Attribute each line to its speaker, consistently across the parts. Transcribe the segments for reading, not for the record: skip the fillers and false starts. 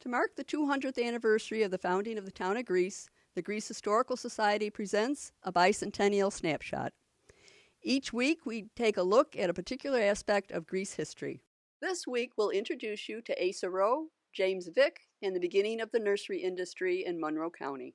Speaker 1: To mark the 200th anniversary of the founding of the town of Greece, the Greece Historical Society presents a Bicentennial Snapshot. Each week, we take a look at a particular aspect of Greece history. This week, we'll introduce you to Asa Rowe, James Vick, and the beginning of the nursery industry in Monroe County.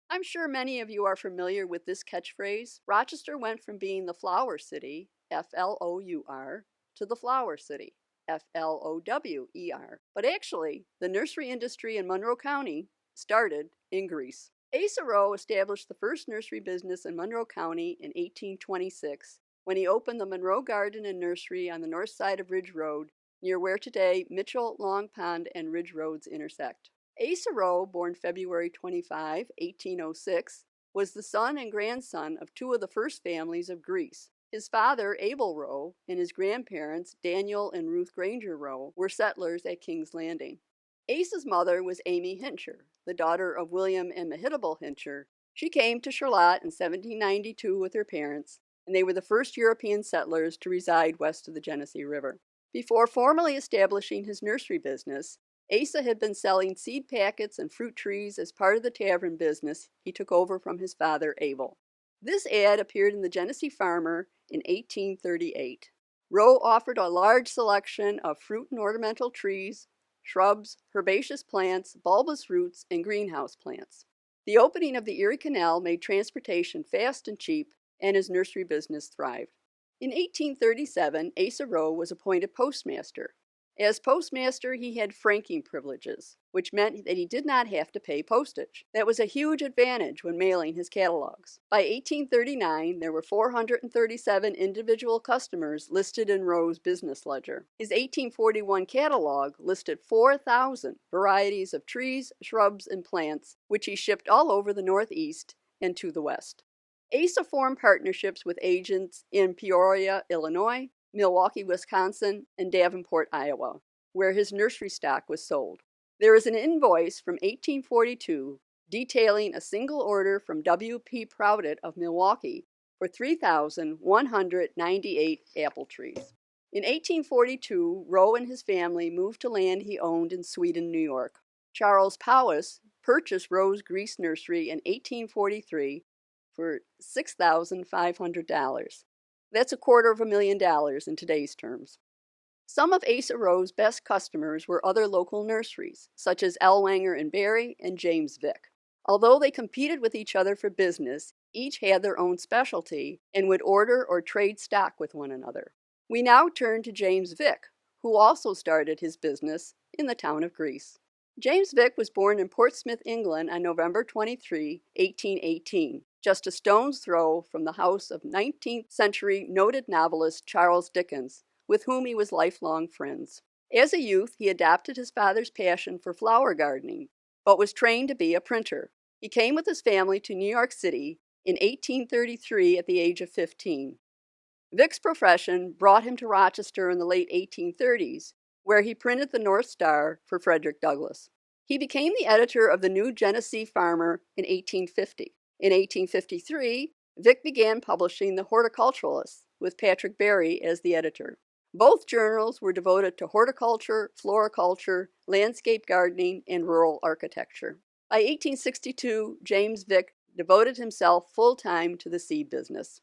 Speaker 1: I'm sure many of you are familiar with this catchphrase. Rochester went from being the flower city, F-L-O-U-R, to the flower city, F-L-O-W-E-R. But actually, the nursery industry in Monroe County started in Greece. Asa Rowe established the first nursery business in Monroe County in 1826 when he opened the Monroe Garden and Nursery on the north side of Ridge Road, near where today Mitchell, Long Pond, and Ridge Roads intersect. Asa Rowe, born February 25, 1806, was the son and grandson of two of the first families of Greece. His father, Abel Rowe, and his grandparents, Daniel and Ruth Granger Rowe, were settlers at King's Landing. Asa's mother was Amy Hincher, the daughter of William and Mahitable Hincher. She came to Charlotte in 1792 with her parents, and they were the first European settlers to reside west of the Genesee River. Before formally establishing his nursery business, Asa had been selling seed packets and fruit trees as part of the tavern business he took over from his father, Abel. This ad appeared in the Genesee Farmer in 1838. Rowe offered a large selection of fruit and ornamental trees, shrubs, herbaceous plants, bulbous roots, and greenhouse plants. The opening of the Erie Canal made transportation fast and cheap, and his nursery business thrived. In 1837, Asa Rowe was appointed postmaster. As postmaster, he had franking privileges, which meant that he did not have to pay postage. That was a huge advantage when mailing his catalogs. By 1839, there were 437 individual customers listed in Rowe's business ledger. His 1841 catalog listed 4,000 varieties of trees, shrubs, and plants, which he shipped all over the Northeast and to the West. Asa formed partnerships with agents in Peoria, Illinois, Milwaukee, Wisconsin, and Davenport, Iowa, where his nursery stock was sold. There is an invoice from 1842 detailing a single order from W.P. Proudet of Milwaukee for 3,198 apple trees. In 1842, Rowe and his family moved to land he owned in Sweden, New York. Charles Powys purchased Rowe's Greece nursery in 1843 for $6,500. That's $250,000 in today's terms. Some of Asa Rowe's best customers were other local nurseries, such as Ellwanger and Barry and James Vick. Although they competed with each other for business, each had their own specialty and would order or trade stock with one another. We now turn to James Vick, who also started his business in the town of Greece. James Vick was born in Portsmouth, England on November 23, 1818. Just a stone's throw from the house of 19th century noted novelist Charles Dickens, with whom he was lifelong friends. As a youth, he adopted his father's passion for flower gardening, but was trained to be a printer. He came with his family to New York City in 1833 at the age of 15. Vick's profession brought him to Rochester in the late 1830s, where he printed the North Star for Frederick Douglass. He became the editor of the New Genesee Farmer in 1850. In 1853, Vick began publishing The Horticulturalist, with Patrick Barry as the editor. Both journals were devoted to horticulture, floriculture, landscape gardening, and rural architecture. By 1862, James Vick devoted himself full-time to the seed business.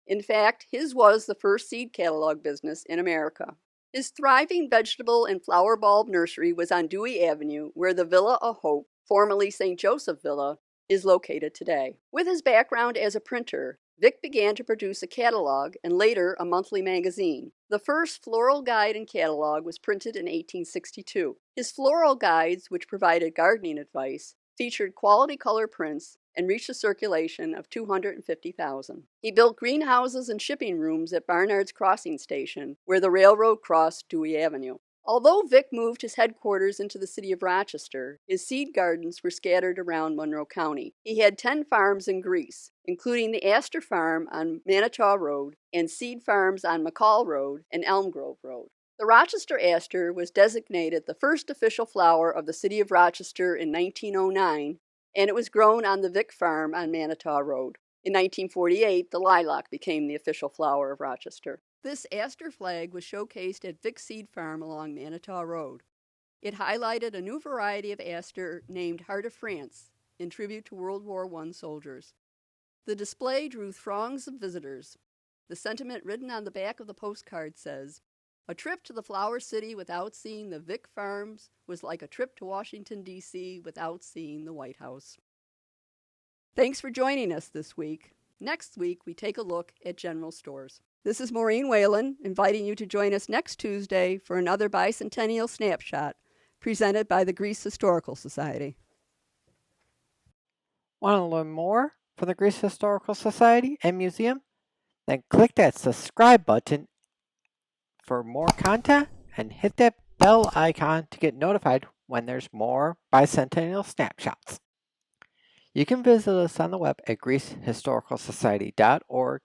Speaker 1: In fact, his was the first seed catalog business in America. His thriving vegetable and flower bulb nursery was on Dewey Avenue, where the Villa of Hope, formerly St. Joseph Villa, is located today. With his background as a printer, Vick began to produce a catalog and later a monthly magazine. The first floral guide and catalog was printed in 1862. His floral guides, which provided gardening advice, featured quality color prints and reached a circulation of 250,000. He built greenhouses and shipping rooms at Barnard's Crossing Station, where the railroad crossed Dewey Avenue. Although Vick moved his headquarters into the city of Rochester, his seed gardens were scattered around Monroe County. He had 10 farms in Greece, including the Aster Farm on Manitou Road and seed farms on McCall Road and Elm Grove Road. The Rochester aster was designated the first official flower of the city of Rochester in 1909, and it was grown on the Vick Farm on Manitou Road. In 1948, the lilac became the official flower of Rochester. This aster flag was showcased at Vick Seed Farm along Manitou Road. It highlighted a new variety of aster named Heart of France, in tribute to World War I soldiers. The display drew throngs of visitors. The sentiment written on the back of the postcard says, "A trip to the Flower City without seeing the Vick farms was like a trip to Washington, D.C. without seeing the White House." Thanks for joining us this week. Next week, we take a look at general stores. This is Maureen Whalen, inviting you to join us next Tuesday for another Bicentennial Snapshot, presented by the Greece Historical Society.
Speaker 2: Want to learn more from the Greece Historical Society and Museum? Then click that subscribe button for more content and hit that bell icon to get notified when there's more Bicentennial Snapshots. You can visit us on the web at GreeceHistoricalSociety.org.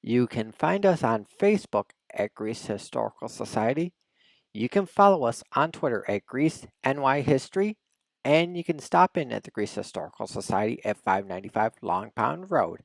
Speaker 2: You can find us on Facebook at Greece Historical Society. You can follow us on Twitter at GreeceNYHistory, and you can stop in at the Greece Historical Society at 595 Long Pond Road.